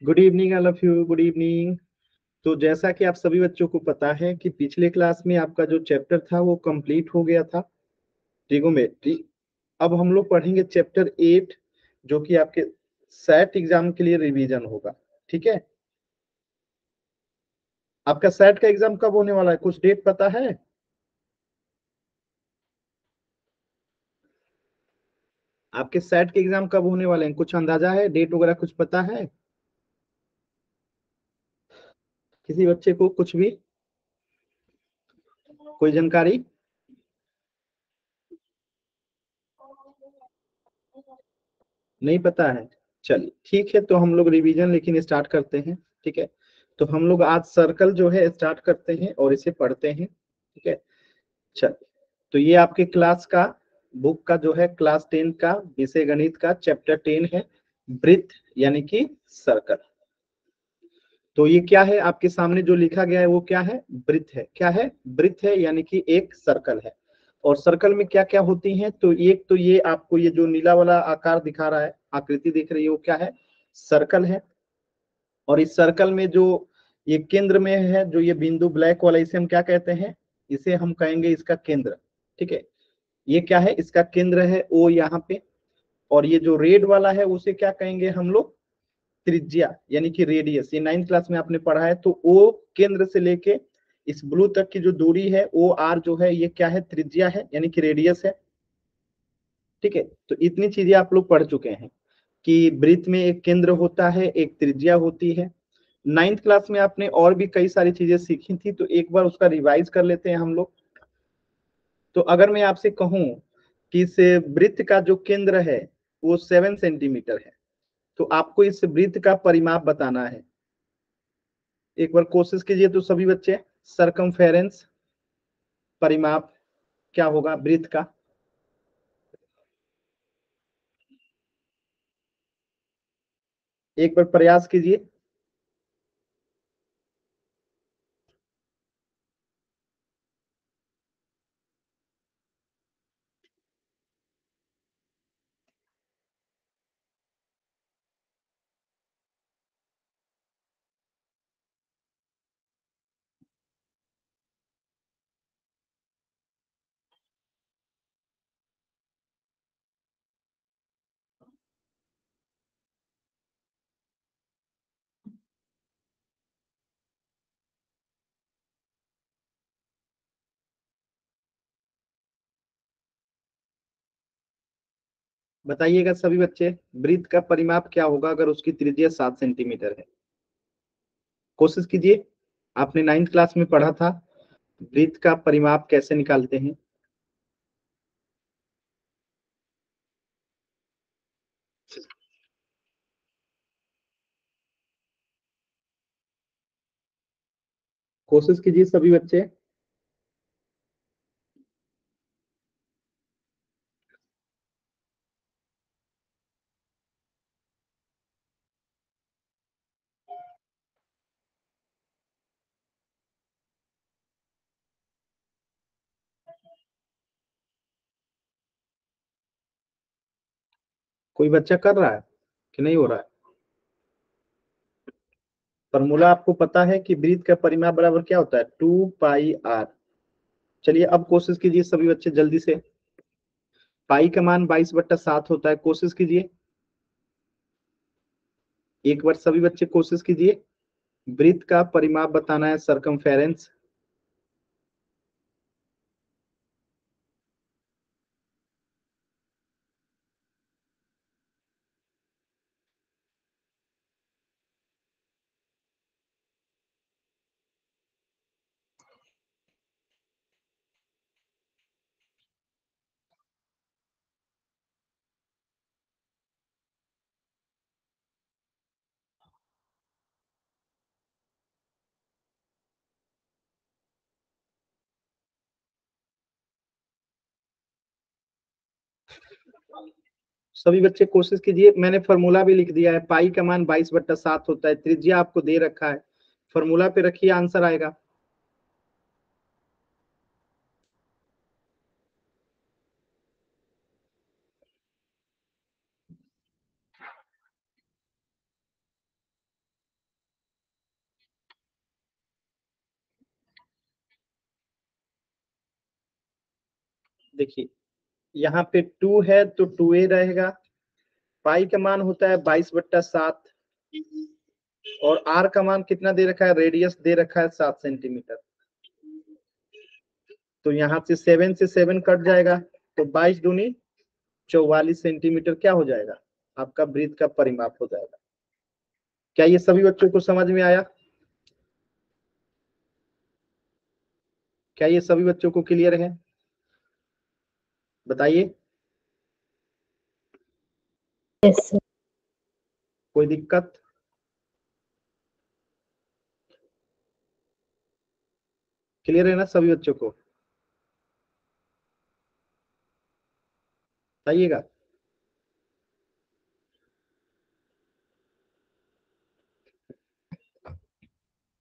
Good evening all of you, good evening. तो जैसा कि आप सभी बच्चों को पता है कि पिछले क्लास में आपका जो चैप्टर था वो कंप्लीट हो गया था, ट्रिगोमेट्री। अब हम लोग पढ़ेंगे चैप्टर 8, जो कि आपके सेट एग्जाम के लिए रिवीजन होगा। ठीक है। आपका सेट का एग्जाम कब होने वाला है, कुछ डेट पता है? आपके सेट के एग्जाम कब होने वाले हैं, कुछ अंदाजा है, डेट वगैरह कुछ पता है? किसी बच्चे को कुछ भी कोई जानकारी नहीं पता है? चलिए ठीक है, तो हम लोग रिवीजन लेकिन स्टार्ट करते हैं। ठीक है। तो हम लोग आज सर्कल जो है स्टार्ट करते हैं और इसे पढ़ते हैं। ठीक है। चलिए, तो ये आपके क्लास का बुक का जो है क्लास 10 का विषय गणित का चैप्टर 10 है, वृत्त यानी कि सर्कल। तो ये क्या है आपके सामने जो लिखा गया है वो क्या है? वृत्त है। क्या है? वृत्त है, यानी कि एक सर्कल है। और सर्कल में क्या क्या होती हैं? तो एक तो ये आपको ये जो नीला वाला आकार दिखा रहा है, आकृति दिख रही है, वो क्या है? सर्कल है। और इस सर्कल में जो ये केंद्र में है, जो ये बिंदु ब्लैक वाला, इसे हम क्या कहते हैं? इसे हम कहेंगे इसका केंद्र। ठीक है। ये क्या है? इसका केंद्र है ओ यहाँ पे। और ये जो रेड वाला है उसे क्या कहेंगे हम लोग? त्रिज्या यानी कि रेडियस। ये 9th क्लास में आपने पढ़ा है। तो ओ केंद्र से लेके इस ब्लू तक की जो दूरी है, ओ आर जो है, ये क्या है? त्रिज्या है, यानी कि रेडियस है। ठीक है। तो इतनी चीजें आप लोग पढ़ चुके हैं कि वृत्त में एक केंद्र होता है, एक त्रिज्या होती है। 9th क्लास में आपने और भी कई सारी चीजें सीखी थी, तो एक बार उसका रिवाइज कर लेते हैं हम लोग। तो अगर मैं आपसे कहूं कि इस वृत्त का जो केंद्र है वो 7 सेंटीमीटर है, तो आपको इस वृत्त का परिमाप बताना है। एक बार कोशिश कीजिए तो सभी बच्चे। सरकमफेरेंस परिमाप क्या होगा वृत्त का? एक बार प्रयास कीजिए। बताइएगा सभी बच्चे, वृत्त का परिमाप क्या होगा अगर उसकी त्रिज्या 7 सेंटीमीटर है? कोशिश कीजिए। आपने 9th क्लास में पढ़ा था वृत्त का परिमाप कैसे निकालते हैं। कोशिश कीजिए सभी बच्चे। कोई बच्चा कर रहा है कि नहीं हो रहा है? फॉर्मूला आपको पता है कि वृत्त का परिमाप बराबर क्या होता है? 2 पाई आर। चलिए अब कोशिश कीजिए सभी बच्चे जल्दी से। पाई का मान 22/7 होता है। कोशिश कीजिए एक बार सभी बच्चे, कोशिश कीजिए। वृत्त का परिमाप बताना है, सरकमफेरेंस। सभी बच्चे कोशिश कीजिए। मैंने फॉर्मूला भी लिख दिया है। पाई का मान 22/7 होता है। त्रिज्या आपको दे रखा है। फॉर्मूला पे रखिए, आंसर आएगा। देखिए यहाँ पे 2 है तो 2a रहेगा। पाई का मान होता है 22/7 और आर का मान कितना दे रखा है, रेडियस दे रखा है 7 सेंटीमीटर। तो यहाँ से 7 से 7 कट जाएगा तो 22 दूनी 44 सेंटीमीटर क्या हो जाएगा, आपका वृत्त का परिमाप हो जाएगा। क्या ये सभी बच्चों को समझ में आया? क्या ये सभी बच्चों को क्लियर है? बताइए। yes, कोई दिक्कत? क्लियर है ना सभी बच्चों को? बताइएगा।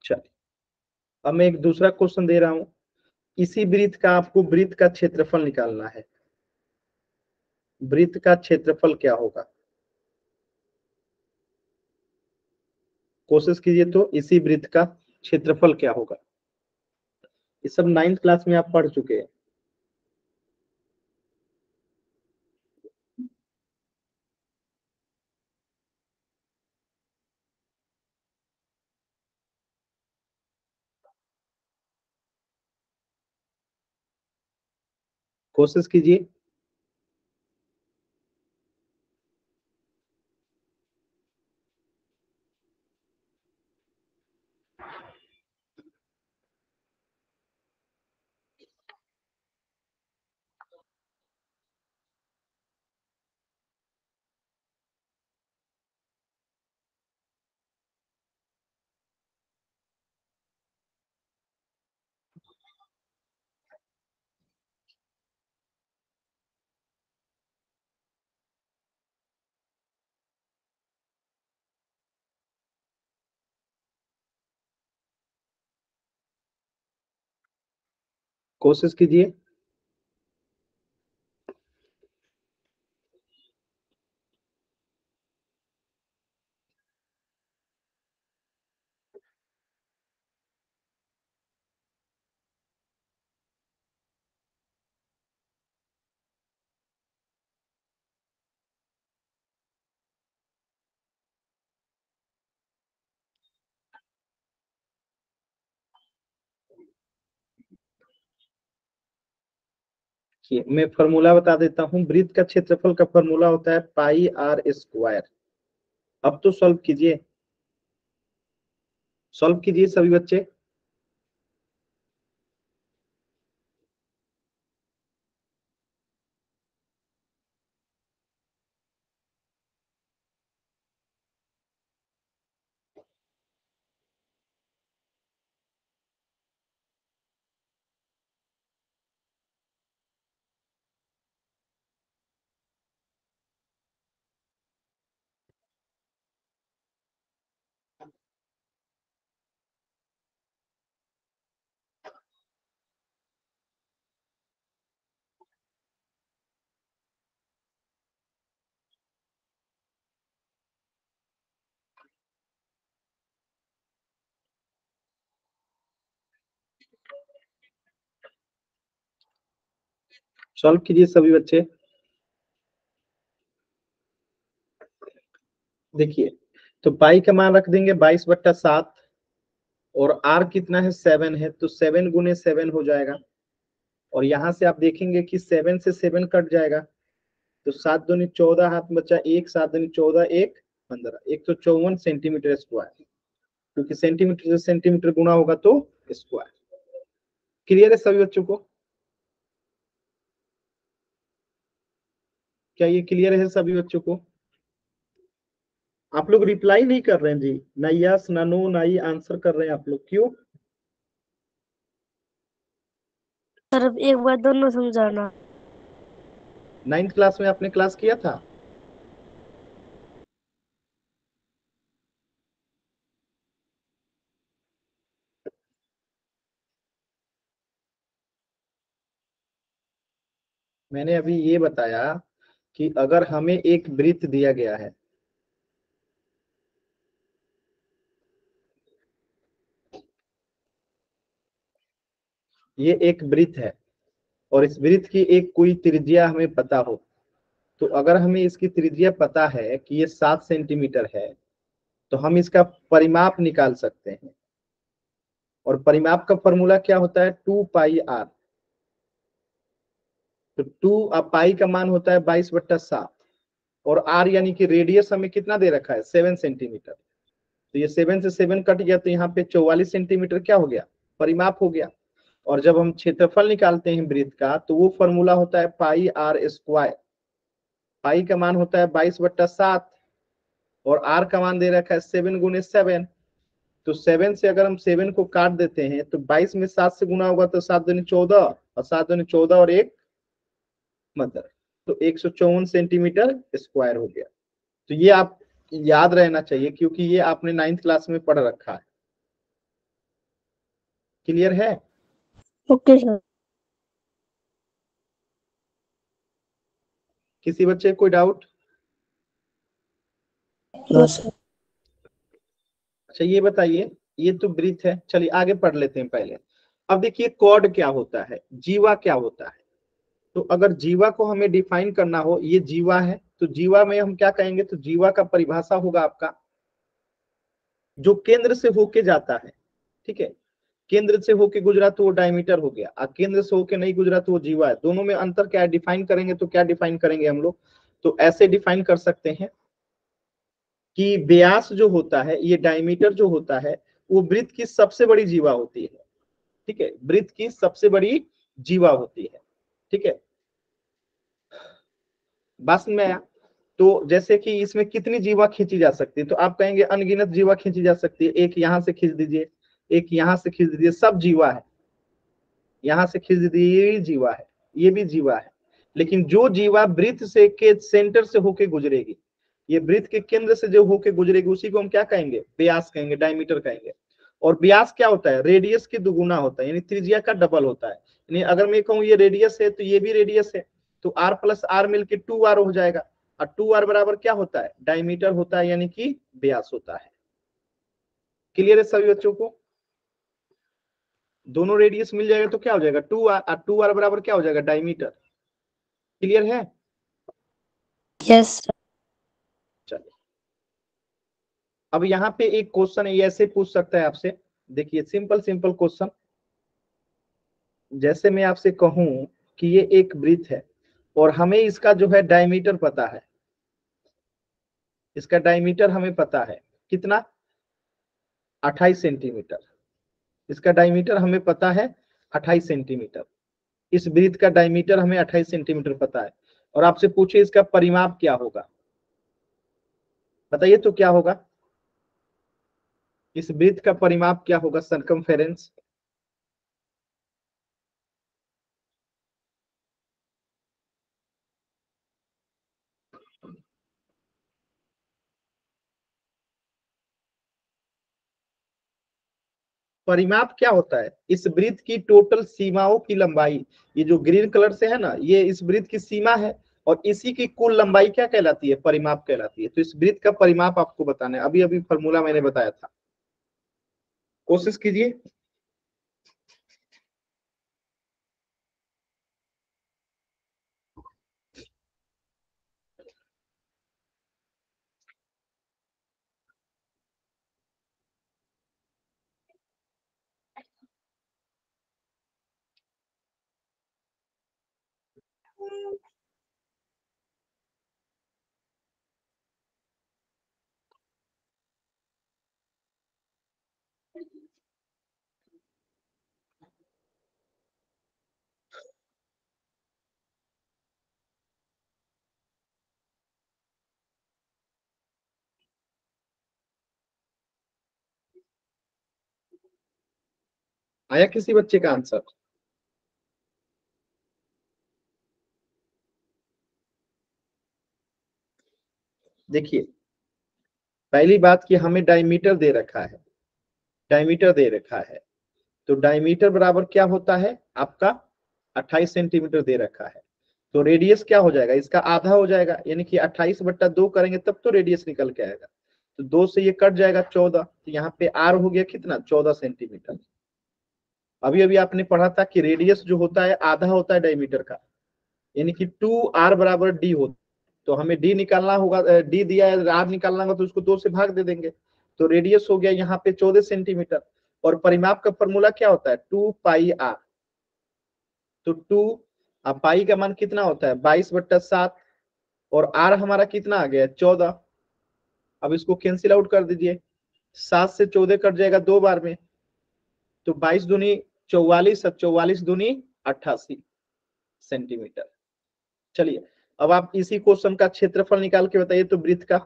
चलिए अब मैं एक दूसरा क्वेश्चन दे रहा हूं। इसी वृत्त का आपको वृत्त का क्षेत्रफल निकालना है। वृत्त का क्षेत्रफल क्या होगा? कोशिश कीजिए तो इसी वृत्त का क्षेत्रफल क्या होगा। ये सब 9th क्लास में आप पढ़ चुके हैं। कोशिश कीजिए। कोशिश कीजिए। मैं फॉर्मूला बता देता हूँ। वृत्त का क्षेत्रफल का फॉर्मूला होता है पाई आर स्क्वायर। अब तो सॉल्व कीजिए, सॉल्व कीजिए सभी बच्चे। सॉल्व कीजिए सभी बच्चे। देखिए तो पाई का मान रख देंगे 22/7 और आर कितना है 7 है तो 7 गुने 7 हो जाएगा। और यहाँ से आप देखेंगे कि 7 से 7 कट जाएगा तो 7 दूनी 14 हाथ में बचा एक, 7 दूनी 14 एक 15, 154 सेंटीमीटर स्क्वायर। क्योंकि सेंटीमीटर से सेंटीमीटर गुणा होगा तो स्क्वायर। क्लियर है सभी बच्चों को? क्या ये क्लियर है सभी बच्चों को? आप लोग रिप्लाई नहीं कर रहे हैं जी, ना यस ना नो ना ही आंसर कर रहे हैं आप लोग, क्यों? सर अब एक बार दोनों समझाना। 9th क्लास में आपने क्लास किया था? मैंने अभी ये बताया कि अगर हमें एक वृत्त दिया गया है, ये एक वृत्त है, और इस वृत्त की एक कोई त्रिज्या हमें पता हो, तो अगर हमें इसकी त्रिज्या पता है कि ये 7 सेंटीमीटर है, तो हम इसका परिमाप निकाल सकते हैं। और परिमाप का फॉर्मूला क्या होता है? 2 पाई r। तो 2 पाई का मान होता है 22/7, और r यानी कि रेडियस हमें कितना दे रखा है? 7 सेंटीमीटर। तो ये 7 से 7 कट गया, तो यहाँ पे 44 सेंटीमीटर क्या हो गया? परिमाप हो गया। और जब हम क्षेत्रफल निकालते हैं वृत्त का, तो वो फॉर्मूला होता है πr²। पाई का मान होता है 22/7, और r का मान दे रखा है 7 × 7। तो 7 से अगर हम 7 को काट देते हैं, तो 22 में 7 से गुना होगा, तो 7 दूनी 14, और 7 दूनी 14 और 1 मदर, तो 154 सेंटीमीटर स्क्वायर हो गया। तो ये आप याद रहना चाहिए, क्योंकि ये आपने 9th क्लास में पढ़ रखा है। क्लियर है? Okay sir. किसी बच्चे कोई डाउट? No sir. अच्छा ये बताइए, ये तो वृत्त है, चलिए आगे पढ़ लेते हैं पहले। अब देखिए कॉर्ड क्या होता है, जीवा क्या होता है। तो अगर जीवा को हमें डिफाइन करना हो, ये जीवा है, तो जीवा में हम क्या कहेंगे? तो जीवा का परिभाषा होगा आपका, जो केंद्र से होके जाता है, ठीक है, केंद्र से होके गुजरा तो वो डायमीटर हो गया, और केंद्र से होके नहीं गुजरा तो वो जीवा है। दोनों में अंतर क्या है? डिफाइन करेंगे तो क्या डिफाइन करेंगे हम लोग? तो ऐसे डिफाइन कर सकते हैं कि व्यास जो होता है, ये डायमीटर जो होता है, वो वृत्त की सबसे बड़ी जीवा होती है। ठीक है, वृत्त की सबसे बड़ी जीवा होती है। ठीक है, बस में आया। तो जैसे कि इसमें कितनी जीवा खींची जा सकती है? तो आप कहेंगे अनगिनत जीवा खींची जा सकती है। एक यहां से खींच दीजिए, एक यहां से खींच दीजिए, सब जीवा है। यहां से खींच दीजिए, ये भी जीवा है, ये भी जीवा है। लेकिन जो जीवा वृत्त से के सेंटर से होके गुजरेगी, ये वृत्त के केंद्र से जो होके गुजरेगी, उसी को हम क्या कहेंगे? व्यास कहेंगे, डायमीटर कहेंगे। और व्यास क्या होता है? रेडियस की दुगुना होता है, यानी त्रिज्या का डबल होता है। यानी अगर मैं कहूँ ये रेडियस है, तो ये भी रेडियस है, तो r + r मिलके 2r हो जाएगा। और 2r बराबर क्या होता है? डायमीटर होता है, यानी कि व्यास होता है। क्लियर है सभी बच्चों को? दोनों रेडियस मिल जाएगा तो क्या हो जाएगा? 2r, और 2r बराबर क्या हो जाएगा? डायमीटर। क्लियर है? Yes sir. चलिए, अब यहाँ पे एक क्वेश्चन है, ये ऐसे पूछ सकता है आपसे। देखिए सिंपल सिंपल क्वेश्चन। जैसे मैं आपसे कहूं कि ये एक वृत्त है, और हमें इसका जो है डायमीटर पता है। इसका डायमीटर हमें पता है कितना? 28 सेंटीमीटर। इसका डायमीटर हमें पता है 28 सेंटीमीटर। इस वृत्त का डायमीटर हमें 28 सेंटीमीटर पता है, और आपसे पूछे इसका परिमाप क्या होगा? बताइए तो क्या होगा? इस वृत्त का परिमाप क्या होगा? सरकमफेरेंस। परिमाप क्या होता है? इस वृत्त की टोटल सीमाओं की लंबाई, ये जो ग्रीन कलर से है ना, ये इस वृत्त की सीमा है, और इसी की कुल लंबाई क्या कहलाती है? परिमाप कहलाती है। तो इस वृत्त का परिमाप आपको बताना है। अभी अभी फॉर्मूला मैंने बताया था, कोशिश कीजिए। आया किसी बच्चे का आंसर? देखिए, पहली बात कि हमें डायमीटर दे रखा है, डायमीटर दे रखा है। तो डायमीटर बराबर क्या होता है आपका? 28 सेंटीमीटर दे रखा है। तो रेडियस क्या हो जाएगा? इसका आधा हो जाएगा, यानी कि 28/2 करेंगे तब तो रेडियस निकल के आएगा। तो 2 से ये कट जाएगा 14, तो यहाँ पे आर हो गया कितना? 14 सेंटीमीटर। अभी अभी आपने पढ़ा था कि रेडियस जो होता है आधा होता है डायमीटर का, यानी कि 2r बराबर डी होता है। तो हमें डी निकालना होगा, डी दिया है, आर निकालना होगा तो उसको 2 से भाग दे देंगे। तो रेडियस हो गया यहाँ पे 14 सेंटीमीटर। और परिमाप का फॉर्मूला क्या होता है, 2 पाई आर। तो 2 पाई का मान कितना होता है, 22/7। और आर हमारा कितना आ गया, 14। अब इसको कैंसिल आउट कर दीजिए, 7 से 14 कट जाएगा 2 बार में। तो 22 दूनी 44, 44 दूनी 88 सेंटीमीटर। चलिए अब आप इसी क्वेश्चन का क्षेत्रफल निकाल के बताइए तो वृत्त का।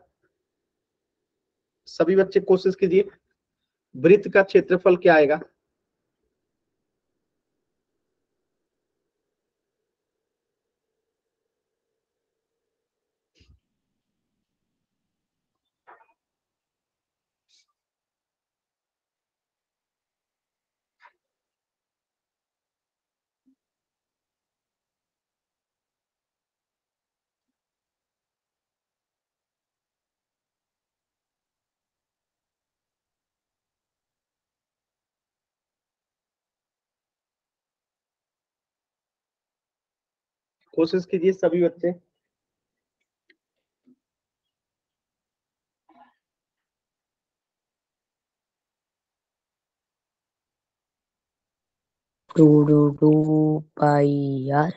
सभी बच्चे कोशिश कीजिए, वृत्त का क्षेत्रफल क्या आएगा। कोशिश कीजिए सभी बच्चे। Two pi r.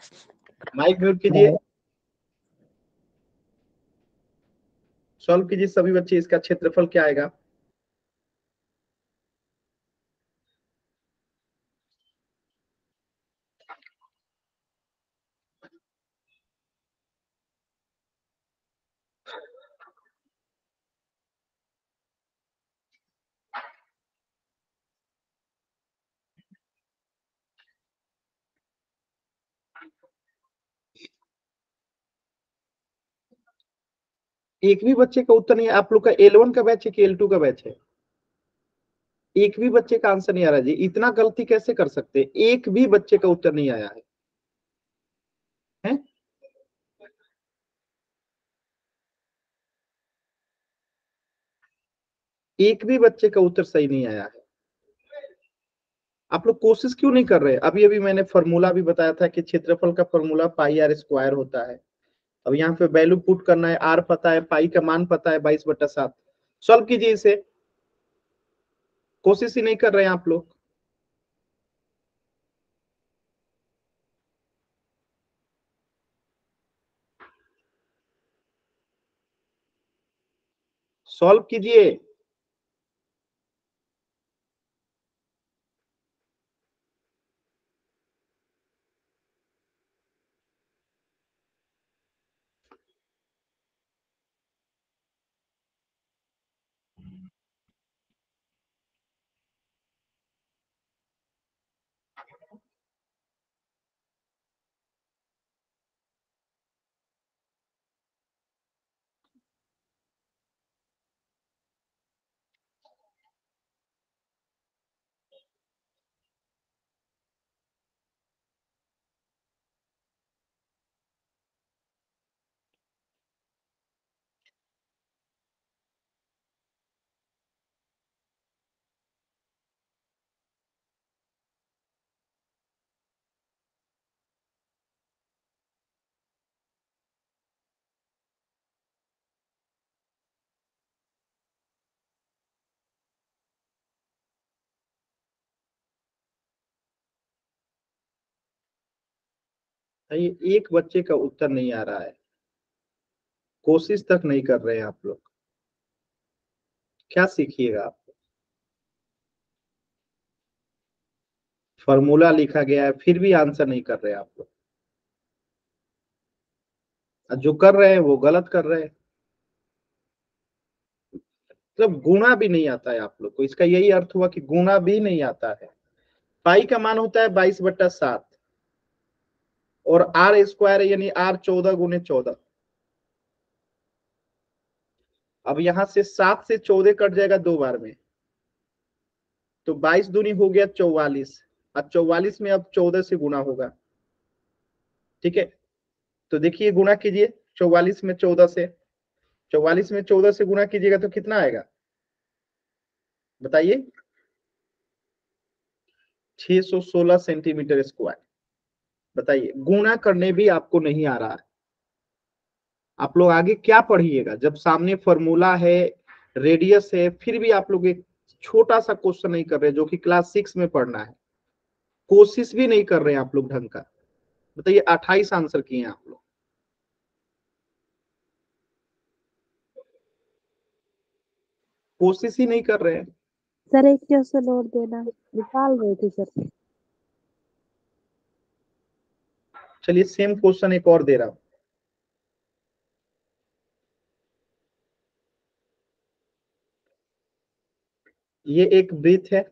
Mic mute कीजिए, सॉल्व कीजिए सभी बच्चे, इसका क्षेत्रफल क्या आएगा। एक भी बच्चे का उत्तर नहीं है। आप लोग का L1 का बैच है कि L2 का बैच है। एक भी बच्चे का आंसर नहीं आ रहा जी, इतना गलती कैसे कर सकते हैं? एक भी बच्चे का उत्तर नहीं आया है? एक भी बच्चे का उत्तर सही नहीं आया है। आप लोग कोशिश क्यों नहीं कर रहे? अभी अभी मैंने फॉर्मूला भी बताया था कि क्षेत्रफल का फॉर्मूला पाई आर स्क्वायर होता है। अब यहाँ पे वैल्यू पुट करना है, आर पता है, पाई का मान पता है 22/7। सॉल्व कीजिए इसे, कोशिश ही नहीं कर रहे हैं आप लोग। सॉल्व कीजिए। एक बच्चे का उत्तर नहीं आ रहा है, कोशिश तक नहीं कर रहे हैं आप लोग, क्या सीखिएगा आप। फॉर्मूला लिखा गया है फिर भी आंसर नहीं कर रहे आप लोग, जो कर रहे हैं वो गलत कर रहे हैं। मतलब गुणा भी नहीं आता है आप लोग को, इसका यही अर्थ हुआ कि गुणा भी नहीं आता है। पाई का मान होता है 22/7 और आर स्क्वायर यानी आर 14 × 14। अब यहां से 7 से 14 कट जाएगा 2 बार में, तो 22 दूनी हो गया 44। और 44 में अब 14 से गुणा होगा, ठीक है। तो देखिए गुणा कीजिए, 44 में 14 से, 44 में 14 से गुणा कीजिएगा तो कितना आएगा बताइए। 616 सेंटीमीटर स्क्वायर। बताइए, गुणा करने भी आपको नहीं आ रहा है। आप लोग आगे क्या पढ़िएगा जब सामने फॉर्मूला है, रेडियस है, फिर भी आप लोग एक छोटा सा क्वेश्चन नहीं कर रहे जो कि क्लास 6 में पढ़ना है। कोशिश भी नहीं कर रहे हैं आप लोग ढंग का। बताइए, 28 आंसर किए हैं आप लोग। कोशिश ही नहीं कर रहे हैं। सर एक क्वेश्चन और देना, निकाल रहे थे सर। चलिए सेम क्वेश्चन एक और दे रहा हूं। ये एक वृत्त है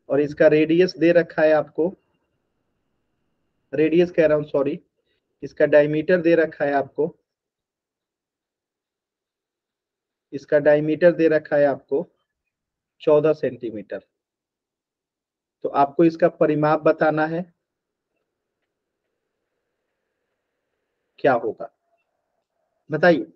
और इसका रेडियस दे रखा है आपको, रेडियस कह रहा हूं सॉरी, इसका डायमीटर दे रखा है आपको, इसका डायमीटर दे रखा है आपको 14 सेंटीमीटर। तो आपको इसका परिमाप बताना है, क्या होगा बताइए।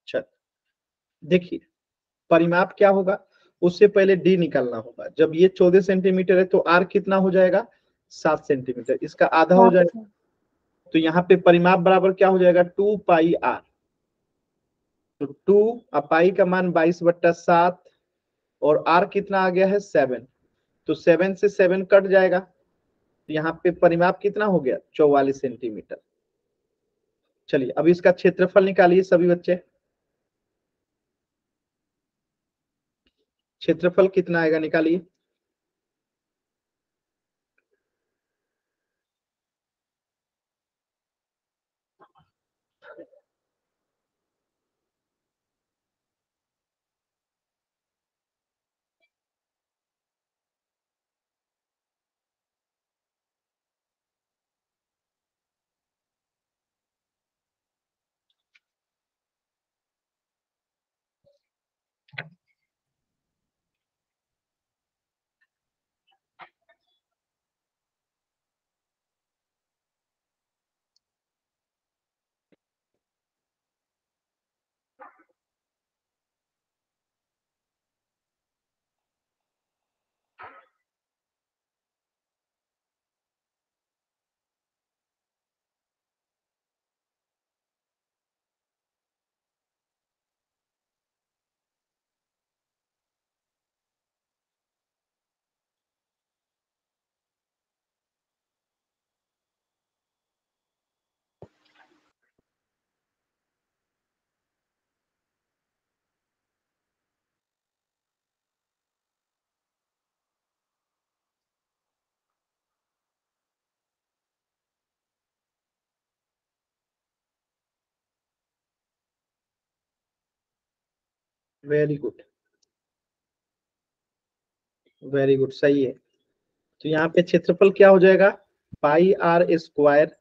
चल देखिए, परिमाप क्या होगा, उससे पहले डी निकालना होगा। जब ये 14 सेंटीमीटर है तो आर कितना हो जाएगा, 7 सेंटीमीटर, इसका आधा हो जाएगा। अच्छा। तो यहाँ पे परिमाप बराबर क्या हो जाएगा, 2 पाई आर। तो 2 पाई का मान 22/7 और आर कितना आ गया है 7। तो 7 से 7 कट जाएगा, तो यहाँ पे परिमाप कितना हो गया, 44 सेंटीमीटर। चलिए अब इसका क्षेत्रफल निकालिए सभी बच्चे। क्षेत्रफल कितना आएगा निकालिए। Very good. वेरी गुड, सही है। तो यहाँ पे क्षेत्रफल क्या हो जाएगा, पाई आर स्क्वायर,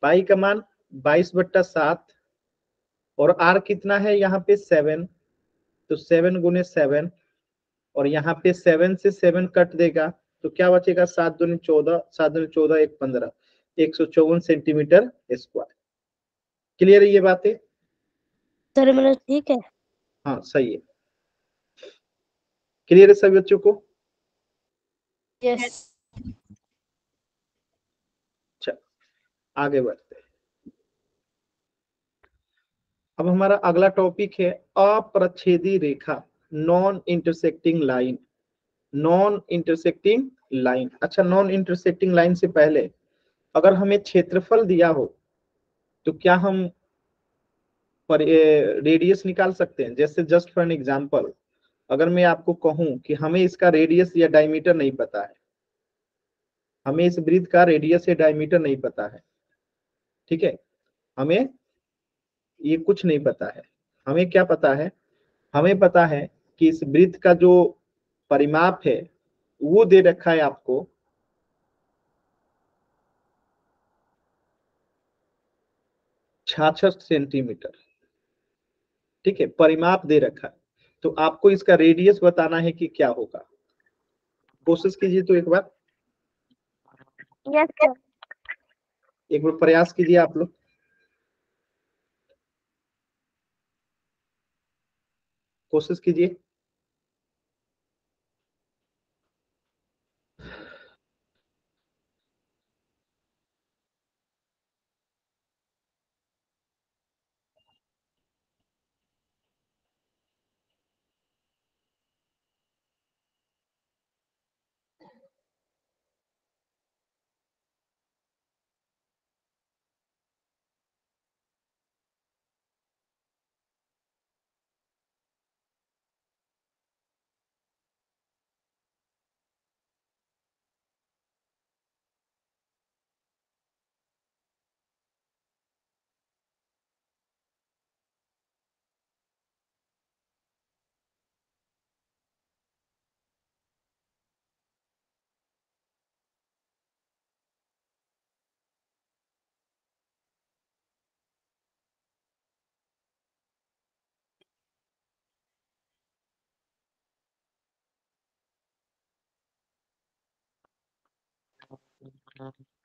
पाई का मान 22/7 और आर कितना है यहाँ पे 7, तो 7 गुने 7, और यहाँ पे 7 से 7 कट देगा तो क्या बचेगा, 7 दूनी 14, 7 दूनी 14, 1 15, 154 सेंटीमीटर स्क्वायर। क्लियर है ये बातें? सर मेरा ठीक है। हाँ सही है। क्लियर है सभी बच्चों को? यस। चल आगे बढ़ते हैं। अब हमारा अगला टॉपिक है अप्रच्छेदी रेखा, non intersecting line. Non intersecting line, अच्छा नॉन इंटरसेक्टिंग लाइन से पहले अगर हमें क्षेत्रफल दिया हो तो क्या हम पर रेडियस निकाल सकते हैं? जैसे जस्ट फॉर एन एग्जांपल, अगर मैं आपको कहूं कि हमें इसका रेडियस या डायमीटर नहीं पता है, हमें इस वृत्त का रेडियस या डायमीटर नहीं पता है, ठीक है, हमें ये कुछ नहीं पता है, हमें क्या पता है, हमें पता है कि इस वृत्त का जो परिमाप है वो दे रखा है आपको 66 सेंटीमीटर, ठीक है, परिमाप दे रखा है। तो आपको इसका रेडियस बताना है कि क्या होगा। कोशिश कीजिए तो एक बार, यस सर। एक बार प्रयास कीजिए आप लोग। कोशिश कीजिए।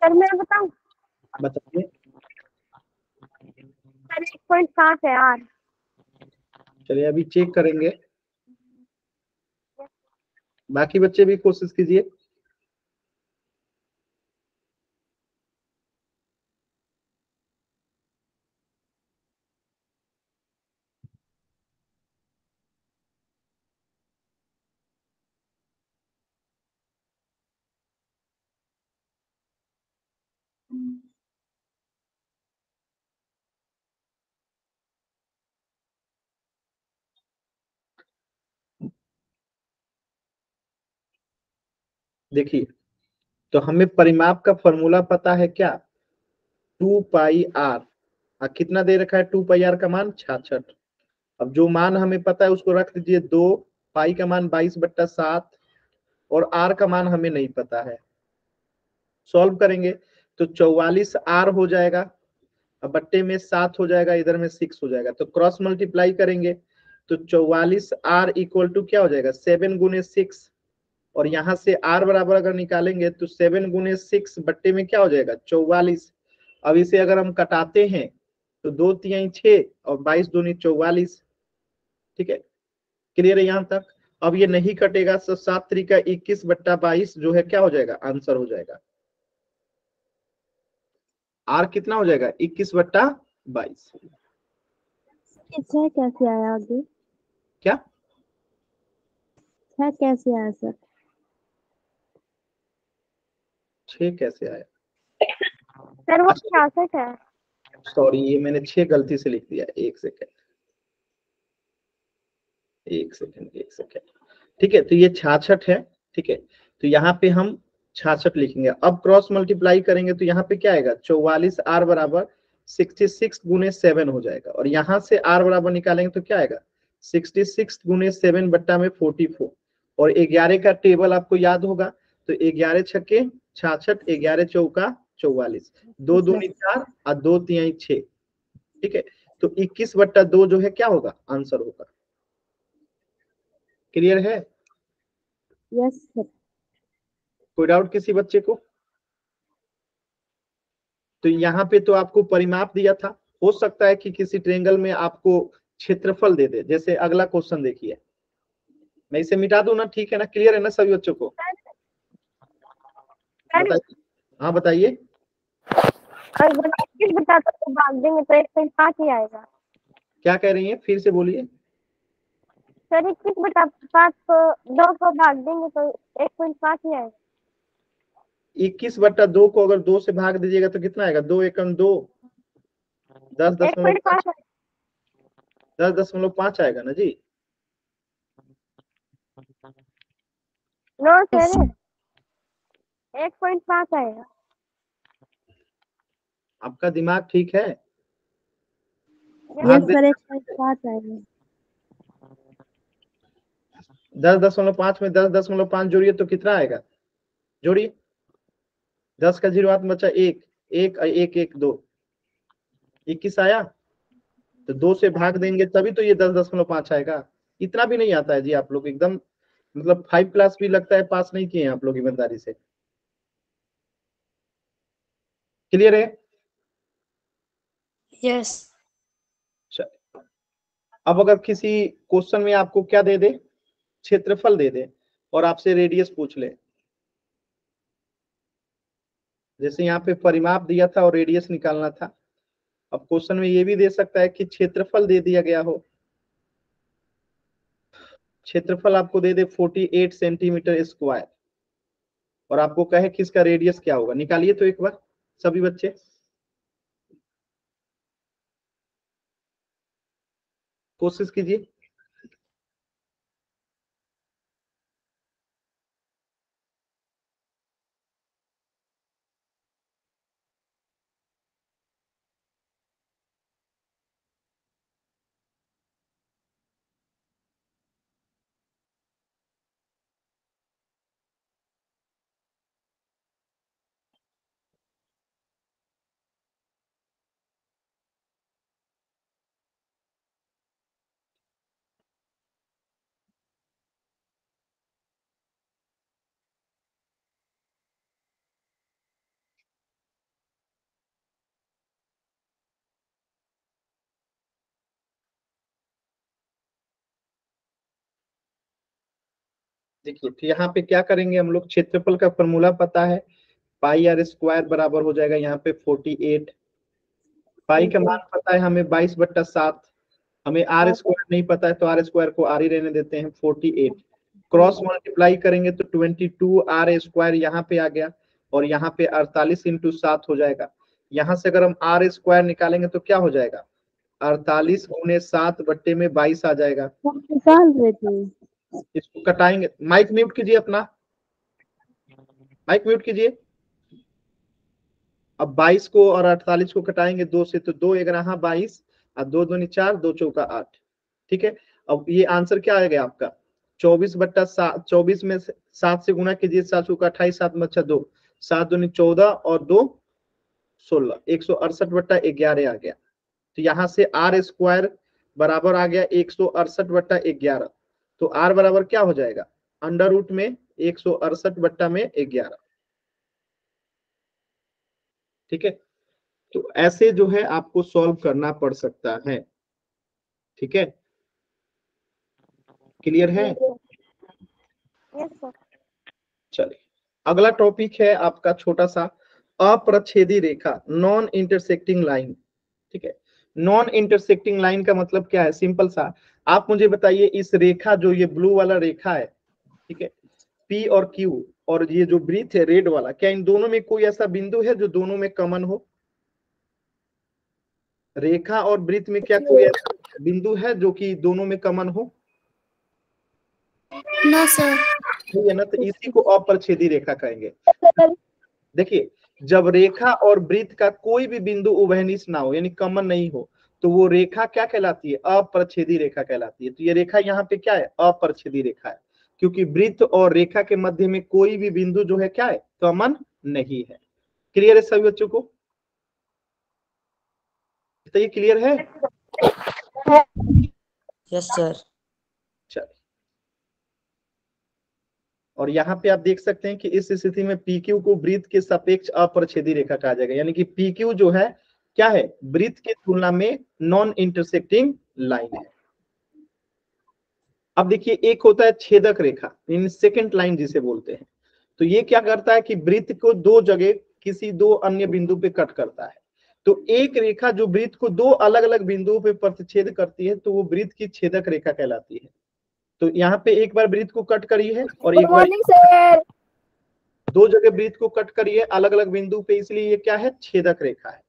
सर मैं बताऊं? बताइए। सर 1.7 है आर। चलिए अभी चेक करेंगे, बाकी बच्चे भी कोशिश कीजिए। देखिए, तो हमें परिमाप का फॉर्मूला पता है क्या, 2 पाई आर, कितना दे रखा है 2 पाई आर का मान 66। अब जो मान हमें पता है उसको रख दीजिए 2, पाई का मान 22/7 और आर का मान हमें नहीं पता है। सॉल्व करेंगे तो 44 आर हो जाएगा, अब बट्टे में 7 हो जाएगा, इधर में 6 हो जाएगा, तो क्रॉस मल्टीप्लाई करेंगे तो 44 आर इक्वल टू क्या हो जाएगा 7 गुने 6, और यहाँ से आर बराबर अगर निकालेंगे तो 7 गुने 6 बट्टे में क्या हो जाएगा 44। अब इसे अगर हम कटाते हैं तो 2 तिहाई 6 और 22 दूनी 44, ठीक है, क्लियर है यहाँ तक? अब ये नहीं कटेगा तो 7 त्रिका 21/22 जो है क्या हो जाएगा, आंसर हो जाएगा। आर कितना हो जाएगा 21/22। छह कैसे आया आगे? क्या छह कैसे आया सर? 6 कैसे आया? सर वो अच्छा 66 है। सॉरी, ये मैंने 6 गलती से लिख दिया, एक सेकेंड, एक सेकेंड, एक सेकेंड, ठीक है, तो ये 66 है, ठीक है, तो यहाँ पे हम 66 लिखेंगे। अब क्रॉस मल्टीप्लाई करेंगे तो यहाँ पे क्या आएगा 44 आर बराबर 66 गुने 7 हो जाएगा, और यहाँ से आर बराबर निकालेंगे तो क्या आएगा 66 गुने 7 बट्टा में 44, और 11 का टेबल आपको याद होगा, तो 11 छक्के 66, 11 चौका 44, 2 दूनी 4 और 2 तिहाई 6। ठीक है, तो 21/2 जो है क्या होगा, आंसर होगा। क्लियर है? Yes sir. कोई डाउट किसी बच्चे को? तो यहाँ पे तो आपको परिमाप दिया था, हो सकता है कि किसी ट्रेंगल में आपको क्षेत्रफल दे दे। जैसे अगला क्वेश्चन देखिए, मैं इसे मिटा दूं ना, ठीक है ना? क्लियर है ना सभी बच्चों को? बताइए, हाँ बताइए। अगर 21/2 को भाग देंगे तो 1.5 ही आएगा। क्या कह रही हैं, फिर से बोलिए। सर 21/5 को 2 को भाग देंगे तो 1.5 ही आएगा। 21/2 को अगर 2 से भाग दीजिएगा तो कितना आएगा? 2 एकम 2, 10.5, 10.5 आएगा ना जी। नो सर 1.5 आएगा। आपका दिमाग ठीक है? यस सर 1.5 आएगा। 10.5 में 10.5 जोड़िए तो कितना आएगा? जोड़िए, 10 का 0 हाथ में बचा 1, 1 1 1 2, 21 आया। तो 2 से भाग देंगे तभी तो ये 10.5 आएगा। इतना भी नहीं आता है जी, आप लोग एकदम मतलब 5 क्लास भी लगता है पास नहीं किए हैं आप लोग ईमानदारी से। क्लियर है? यस। अब अगर किसी क्वेश्चन में आपको क्या दे दे, क्षेत्रफल दे दे, और आपसे रेडियस पूछ ले, जैसे यहाँ पे परिमाप दिया था और रेडियस निकालना था, अब क्वेश्चन में ये भी दे सकता है कि क्षेत्रफल दे दिया गया हो, क्षेत्रफल आपको दे दे 48 सेंटीमीटर स्क्वायर, और आपको कहे कि इसका रेडियस क्या होगा। निकालिए तो एक बार सभी बच्चे, कोशिश कीजिए। देखिए, तो यहाँ पे क्या करेंगे हम लोग, क्षेत्रफल का फॉर्मूला पता है, पाई आर स्क्वायर बराबर हो जाएगा यहाँ पे 48। पाई का मान पता है हमें 22/7, हमें आर स्क्वायर नहीं पता है तो आर स्क्वायर को आर ही रहने देते हैं 48। क्रॉस मल्टीप्लाई करेंगे तो 22 आर स्क्वायर यहाँ पे आ गया, और यहाँ पे 48 × 7 हो जाएगा। यहाँ से अगर हम आर स्क्वायर निकालेंगे तो क्या हो जाएगा, 48 × 7/22 आ जाएगा। निकाल रहे थे। इसको कटाएंगे, माइक म्यूट कीजिए अपना, माइक म्यूट कीजिए। अब 22 को और 48 को कटाएंगे 2 से, तो 2 11 22 और 2 दूनी 4, 2 चौका 8। ठीक है, अब ये आंसर क्या आएगा आपका, 24/7। 24 में 7 से गुना कीजिए, 7 चौका 28, 7 में 2, 7 दूनी 14 और 2 16, 168/11 आ गया। तो यहाँ से आर स्क्वायर बराबर आ गया 168/11। तो आर बराबर क्या हो जाएगा, अंडर रूट में 168/11। ठीक है, तो ऐसे जो है आपको सॉल्व करना पड़ सकता है। ठीक है, क्लियर है? Yes sir. चलिए, अगला टॉपिक है आपका छोटा सा, अप्रच्छेदी रेखा, नॉन इंटरसेक्टिंग लाइन। ठीक है, नॉन इंटरसेक्टिंग लाइन का मतलब क्या है, सिंपल सा, आप मुझे बताइए, इस रेखा जो ये ब्लू वाला रेखा है, ठीक है, पी और क्यू, और ये जो वृत्त है रेड वाला, क्या इन दोनों में कोई ऐसा बिंदु है जो दोनों में कॉमन हो? रेखा और वृत्त में क्या कोई ऐसा बिंदु है जो कि दोनों में कॉमन हो? No sir. ठीक है ना, तो इसी को अप्रच्छेदी रेखा कहेंगे। देखिए, जब रेखा और वृत्त का कोई भी बिंदु उभयनिष्ठ ना हो, यानी कॉमन नहीं हो, तो वो रेखा क्या कहलाती है, अप्रच्छेदी रेखा कहलाती है। तो ये रेखा यहाँ पे क्या है, अप्रच्छेदी रेखा है। क्योंकि वृत्त और रेखा के मध्य में कोई भी बिंदु जो है क्या है, कॉमन नहीं है। क्लियर है सभी बच्चों को? तो ये क्लियर है? Yes sir. चलिए, और यहाँ पे आप देख सकते हैं कि इस स्थिति में PQ को वृत्त के सापेक्ष अपरिच्छेदी रेखा कहा जाएगा, यानी कि PQ जो है क्या है, वृत्त की तुलना में नॉन इंटरसेक्टिंग लाइन है। अब देखिए, एक होता है छेदक रेखा, इन सेकेंड लाइन जिसे बोलते हैं। तो ये क्या करता है कि वृत्त को दो जगह किसी दो अन्य बिंदु पे कट करता है। तो एक रेखा जो वृत्त को दो अलग अलग बिंदुओं पे प्रतिच्छेद करती है तो वो वृत्त की छेदक रेखा कहलाती है। तो यहाँ पे एक बार वृत्त को कट करी है और एक बार सर। दो जगह वृत्त को कट करी है अलग अलग बिंदु पे, इसलिए ये क्या है, छेदक रेखा है।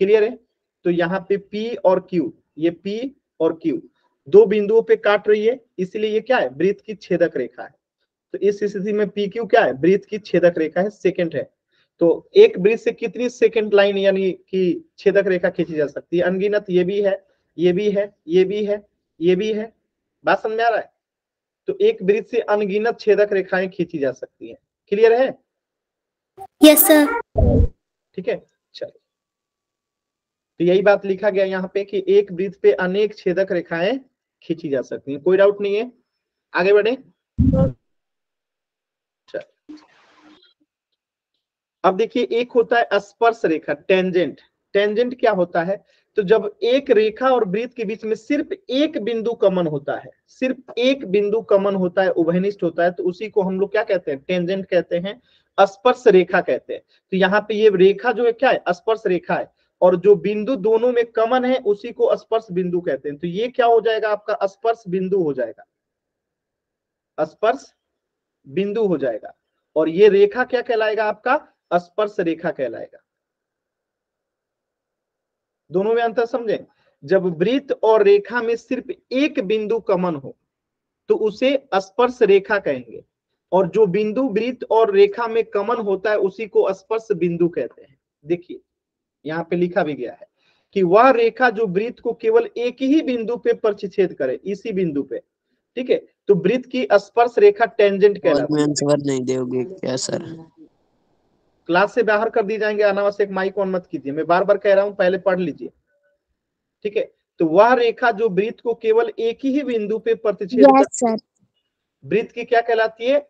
क्लियर है? तो यहाँ पे P और Q, ये P और Q दो बिंदुओं पे काट रही है, इसलिए ये क्या है, वृत्त की छेदक रेखा है। तो इस स्थिति में PQ क्या है, वृत्त की छेदक रेखा है, सेकंड है। तो एक वृत्त से कितनी सेकंड लाइन यानी कि छेदक रेखा खींची जा सकती है? अनगिनत। ये भी है, ये भी है, ये भी है, ये भी है। बात समझ में आ रहा है? तो एक वृत्त से अनगिनत छेदक रेखाएं खींची जा सकती हैं। क्लियर है? Yes sir. ठीक है, चलिए। तो यही बात लिखा गया यहाँ पे कि एक वृत्त पे अनेक छेदक रेखाएं खींची जा सकती हैं। कोई डाउट नहीं है? आगे बढ़े। अब देखिए, एक होता है स्पर्श रेखा, टेंजेंट। टेंजेंट क्या होता है? तो जब एक रेखा और वृत्त के बीच में सिर्फ एक बिंदु कॉमन होता है, सिर्फ एक बिंदु कॉमन होता है, उभयनिष्ठ होता है, तो उसी को हम लोग क्या कहते हैं, टेंजेंट कहते हैं, स्पर्श रेखा कहते हैं। तो यहाँ पे ये रेखा जो है क्या है, स्पर्श रेखा है, और जो बिंदु दोनों में कॉमन है उसी को स्पर्श बिंदु कहते हैं। तो ये क्या हो जाएगा, आपका स्पर्श बिंदु हो जाएगा, स्पर्श बिंदु हो जाएगा। और ये रेखा क्या कहलाएगा, आपका स्पर्श रेखा कहलाएगा। दोनों में अंतर समझें। जब वृत्त और रेखा में सिर्फ एक बिंदु कॉमन हो तो उसे स्पर्श रेखा कहेंगे, और जो बिंदु वृत्त और रेखा में कॉमन होता है उसी को स्पर्श बिंदु कहते हैं। देखिए, यहाँ पे लिखा भी गया है कि वह रेखा जो वृत्त को केवल एक ही बिंदु पे प्रतिच्छेद करे, इसी बिंदु पे, ठीक है, तो वृत्त की स्पर्श रेखा टेंजेंट कहलाती है। आंसर नहीं दोगे क्या सर? क्लास से बाहर कर दी जाएंगे, अनावश्यक माइक ऑन मत कीजिए, मैं बार बार कह रहा हूं, पहले पढ़ लीजिए। ठीक है, तो वह रेखा जो वृत्त को केवल एक ही बिंदु पे प्रतिच्छेद करती है, वृत्त की क्या कहलाती है,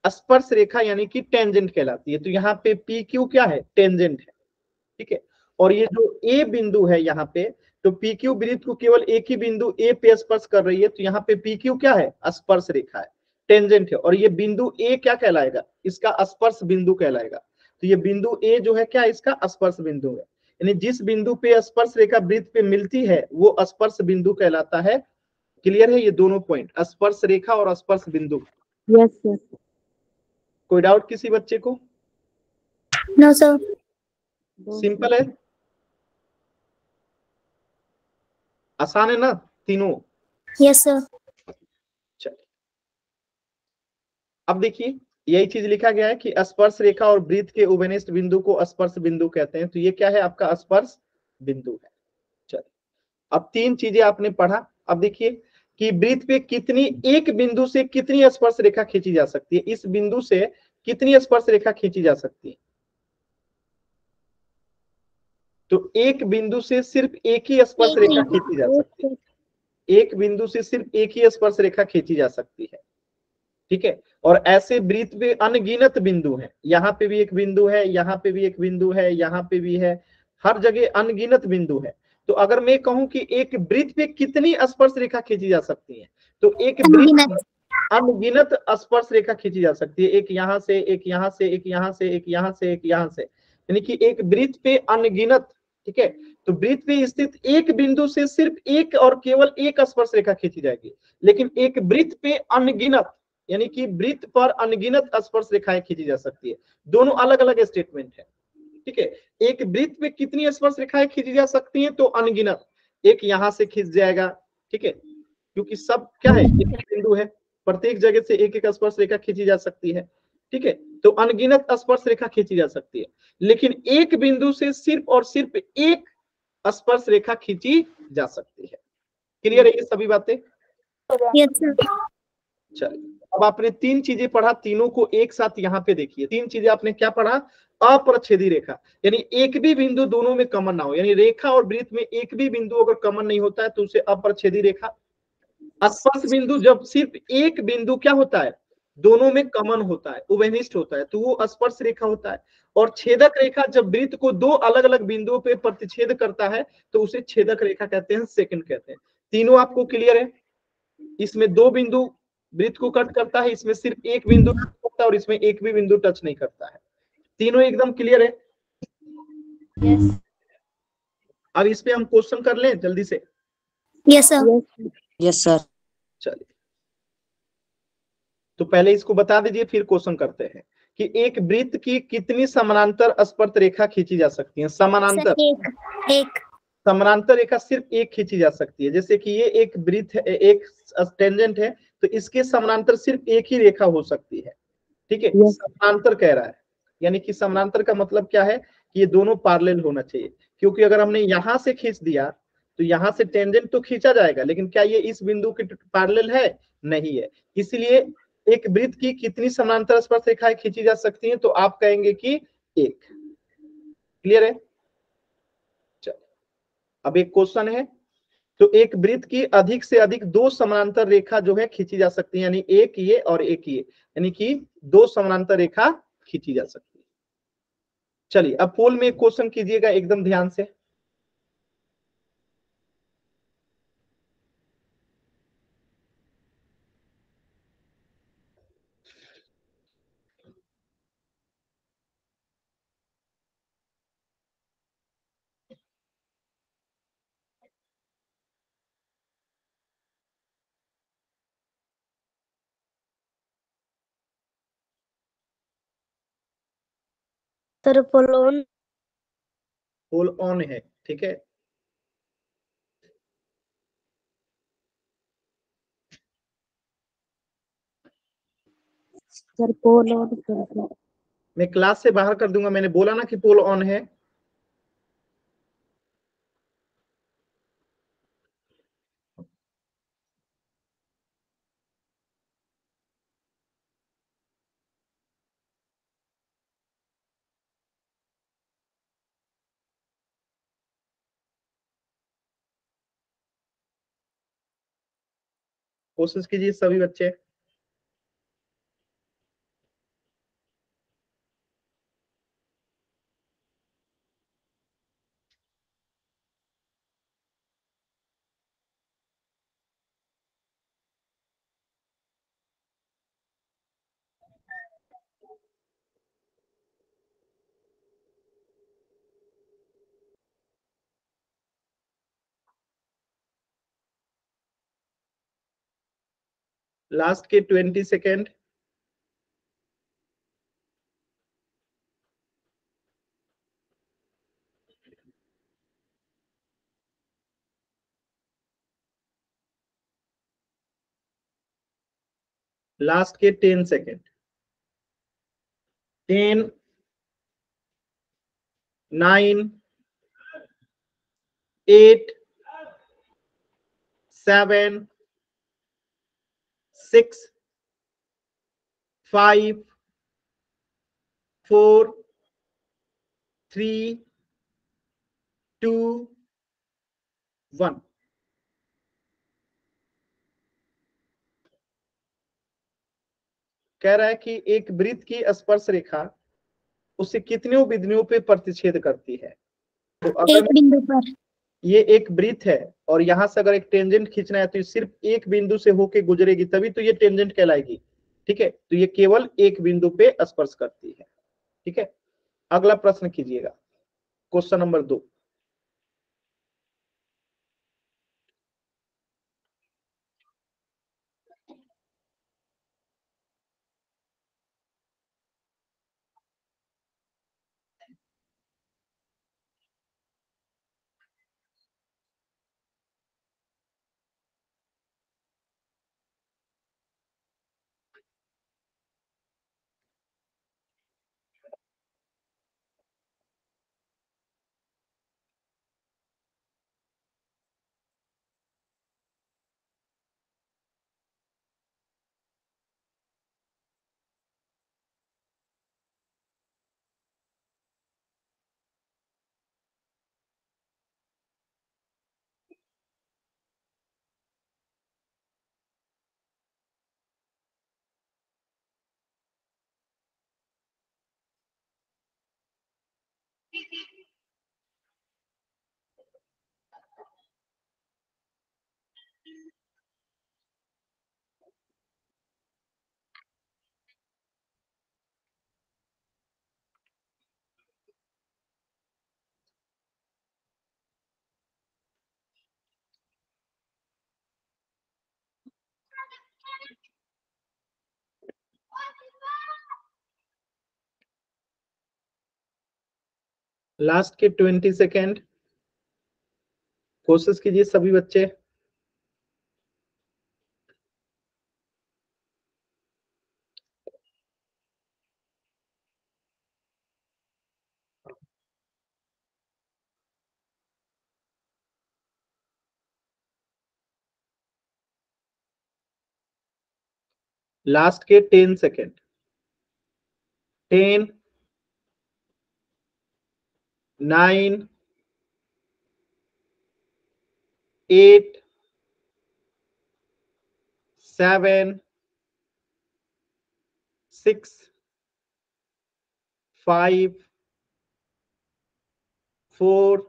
स्पर्श रेखा, यानी कि टेंजेंट कहलाती है। तो यहाँ पे PQ क्या है, टेंजेंट है। ठीक है, और ये जो A बिंदु है यहाँ पे, तो PQ वृत्त को केवल एक ही बिंदु A पे स्पर्श कर रही है, तो यहाँ पे PQ क्या है, स्पर्श रेखा है, टेंजेंट है। और ये बिंदु A क्या कहलाएगा, इसका स्पर्श बिंदु कहलाएगा। तो ये बिंदु A जो है क्या, इसका स्पर्श बिंदु है, यानी जिस बिंदु पे स्पर्श रेखा वृत्त पे मिलती है वो स्पर्श बिंदु कहलाता है। क्लियर है ये दोनों पॉइंट, स्पर्श रेखा और स्पर्श बिंदु? Yes sir. कोई डाउट किसी बच्चे को? No sir. सिंपल है, आसान है ना तीनों? Yes sir. चलिए, अब देखिए, यही चीज लिखा गया है कि स्पर्श रेखा और वृत्त के उभयनिष्ठ बिंदु को स्पर्श बिंदु कहते हैं। तो ये क्या है, आपका स्पर्श बिंदु है। चलिए, अब तीन चीजें आपने पढ़ा। अब देखिए कि वृत्त पे कितनी, एक बिंदु से कितनी स्पर्श रेखा खींची जा सकती है, इस बिंदु से कितनी स्पर्श रेखा खींची जा सकती है? तो एक बिंदु से सिर्फ एक ही स्पर्श रेखा खींची जा सकती है, एक बिंदु से सिर्फ एक ही स्पर्श रेखा खींची जा सकती है। ठीक है, और ऐसे वृत्त पे अनगिनत बिंदु हैं, यहाँ पे भी एक बिंदु है, यहाँ पे भी एक बिंदु है, यहाँ पे भी है, हर जगह अनगिनत बिंदु है। तो अगर मैं कहूं कि एक वृत्त पे कितनी स्पर्श रेखा खींची जा सकती है, तो एक वृत्त अनगिनत स्पर्श रेखा खींची जा सकती है, एक यहाँ से, एक यहाँ से, एक यहाँ से, एक यहाँ से, एक यहाँ से, यानी कि एक वृत्त पे अनगिनत। ठीक है, तो वृत्त पे स्थित एक बिंदु से सिर्फ एक और केवल एक स्पर्श रेखा खींची जाएगी, लेकिन एक वृत्त पे अनगिनत, यानी कि वृत्त पर अनगिनत स्पर्श रेखाएं खींची जा सकती है। दोनों अलग अलग स्टेटमेंट है। ठीक है, एक वृत्त पे कितनी स्पर्श रेखाएं खींची जा सकती हैं, तो अनगिनत, एक यहां से खींच जाएगा। ठीक है, क्योंकि सब क्या है, एक बिंदु है, प्रत्येक जगह से एक एक स्पर्श रेखा खींची जा सकती है। ठीक है, तो अनगिनत स्पर्श रेखा खींची जा सकती है, लेकिन एक बिंदु से सिर्फ और सिर्फ एक स्पर्श रेखा खींची जा सकती है। क्लियर है ये सभी बातें? Yes sir. चलिए, अब आपने तीन चीजें पढ़ा, तीनों को एक साथ यहाँ पे देखिए। तीन चीजें आपने क्या पढ़ा? अप्रच्छेदी रेखा, यानी एक भी बिंदु दोनों में कॉमन ना हो, यानी रेखा और वृत्त में एक भी बिंदु अगर कॉमन नहीं होता है तो उसे अप्रच्छेदी रेखा। स्पर्श बिंदु, जब सिर्फ एक बिंदु क्या होता है, दोनों में कॉमन होता है, उभयनिष्ठ होता है, तो वो स्पर्श रेखा होता है। और छेदक रेखा जब वृत्त को दो अलग अलग बिंदुओं पे प्रतिच्छेद करता है तो उसे छेदक रेखा कहते हैं, सेकंड कहते हैं। तीनों आपको क्लियर है? इसमें दो बिंदु वृत्त को कट करता है, इसमें सिर्फ एक बिंदु टच करता है और इसमें एक भी बिंदु टच नहीं करता है। तीनों एकदम क्लियर है? यस अब इस पे हम क्वेश्चन कर लें जल्दी से। Yes sir yes sir. चलिए, तो पहले इसको बता दीजिए, फिर क्वेश्चन करते हैं कि एक वृत्त की कितनी समानांतर स्पर्श रेखा खींची जा सकती है? समानांतर, एक समानांतर रेखा सिर्फ एक खींची जा सकती है। जैसे कि ये एक वृत्त है, एक टेंजेंट है, तो इसके समानांतर सिर्फ एक ही रेखा हो सकती है। ठीक है, समानांतर कह रहा है, यानी कि समानांतर का मतलब क्या है कि ये दोनों पैरेलल होना चाहिए। क्योंकि अगर हमने यहां से खींच दिया तो यहां से टेंजेंट तो खींचा जाएगा, लेकिन क्या ये इस बिंदु के पैरेलल है? नहीं है। इसलिए एक वृत्त की कितनी समानांतर स्पर्श रेखाएं खींची जा सकती हैं? तो आप कहेंगे कि एक। क्लियर है? चलो, अब एक क्वेश्चन है, तो एक वृत्त की अधिक से अधिक दो समानांतर रेखा जो है खींची जा सकती है, यानी एक ये और एक ये, यानी कि दो समानांतर रेखा खींची जा सकती है। चलिए, अब पोल में एक क्वेश्चन कीजिएगा एकदम ध्यान से। सर पोलोन पोल ऑन है, ठीक है। सर पोलोन मैं क्लास से बाहर कर दूंगा, मैंने बोला ना कि पोल ऑन है। कोशिश कीजिए सभी बच्चे। लास्ट के 20 सेकेंड। लास्ट के 10 सेकेंड। 10, 9, 8, 7, 6, 5, 4, 3, 2, 1। कह रहा है कि एक वृत्त की स्पर्श रेखा उसे कितने बिंदुओं पे प्रतिच्छेद करती है? तो अगर एक बिंदु पर ये एक वृत्त है और यहां से अगर एक टेंजेंट खींचना है तो ये सिर्फ एक बिंदु से होके गुजरेगी, तभी तो ये टेंजेंट कहलाएगी। ठीक है, तो ये केवल एक बिंदु पे स्पर्श करती है। ठीक है, अगला प्रश्न कीजिएगा, क्वेश्चन नंबर 2। लास्ट के 20 सेकेंड कोशिश कीजिए सभी बच्चे। लास्ट के 10 सेकेंड। 10, 9, 8, 7, 6, 5, 4,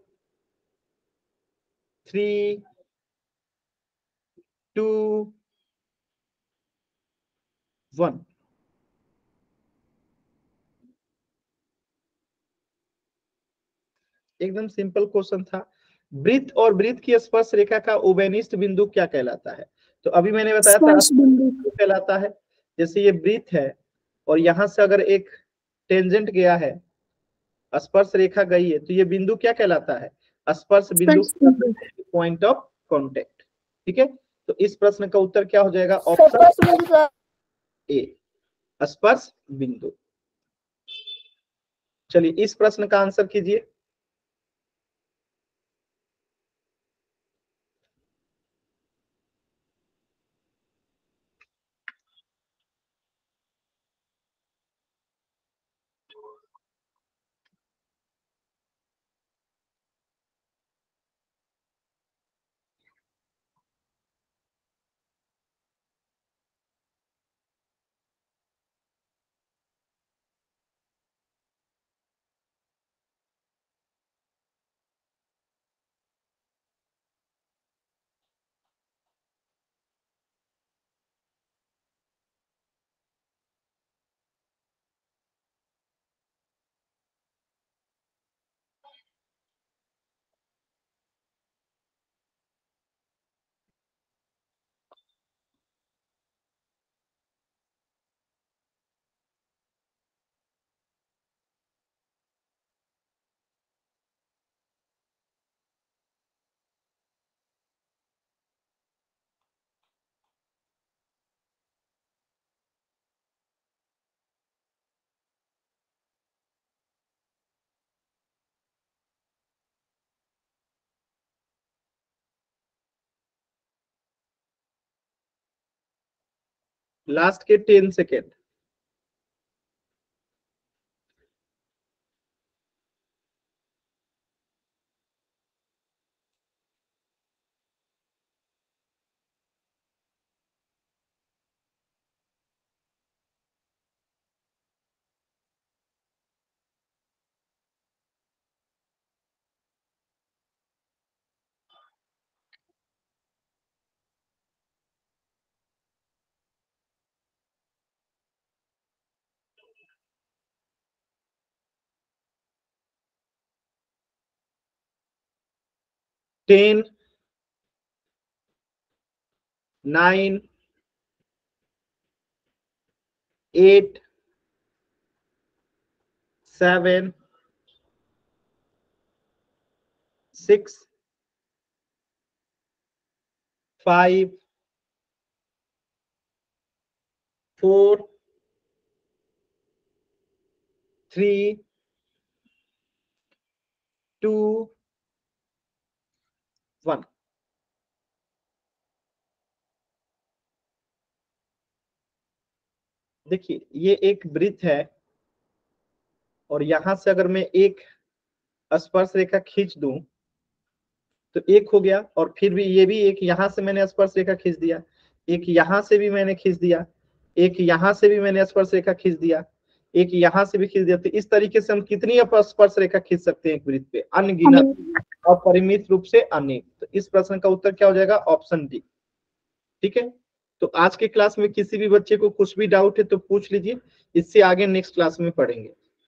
3, 2, 1। एकदम सिंपल क्वेश्चन था। वृत्त और वृत्त की स्पर्श रेखा का उभयनिष्ठ बिंदु क्या कहलाता है? तो अभी मैंने बताया था स्पर्श बिंदु। कहलाता है। जैसे ये वृत्त है और यहां से अगर एक टेंजेंट गया है, स्पर्श रेखा गई है, तो ये बिंदु क्या कहलाता है? स्पर्श बिंदु, स्पर्श बिंदु। Point of contact. ठीक है, तो इस प्रश्न का उत्तर क्या हो जाएगा? स्पर्श ऑप्शन बिंदु सर। ए, स्पर्श बिंदु। चलिए इस प्रश्न का आंसर कीजिए। लास्ट के 10 सेकेंड। टेन, 9, 8, 7, 6, 5, 4, 3, 2, 1। देखिए ये एक वृत्त है और यहां से अगर मैं एक स्पर्श रेखा खींच दूं तो एक हो गया, और फिर भी ये भी एक, यहां से मैंने स्पर्श रेखा खींच दिया, एक यहां से भी मैंने खींच दिया, एक यहां से भी मैंने स्पर्श रेखा खींच दिया, एक यहाँ से भी खींच देते। इस तरीके से हम कितनी स्पर्श रेखा खींच सकते हैं एक वृत्त पे? अनगिनत, अपरिमित रूप से अनेक। तो इस प्रश्न का उत्तर क्या हो जाएगा? Option D. ठीक है, तो आज के क्लास में किसी भी बच्चे को कुछ भी डाउट है तो पूछ लीजिए, इससे आगे नेक्स्ट क्लास में पढ़ेंगे।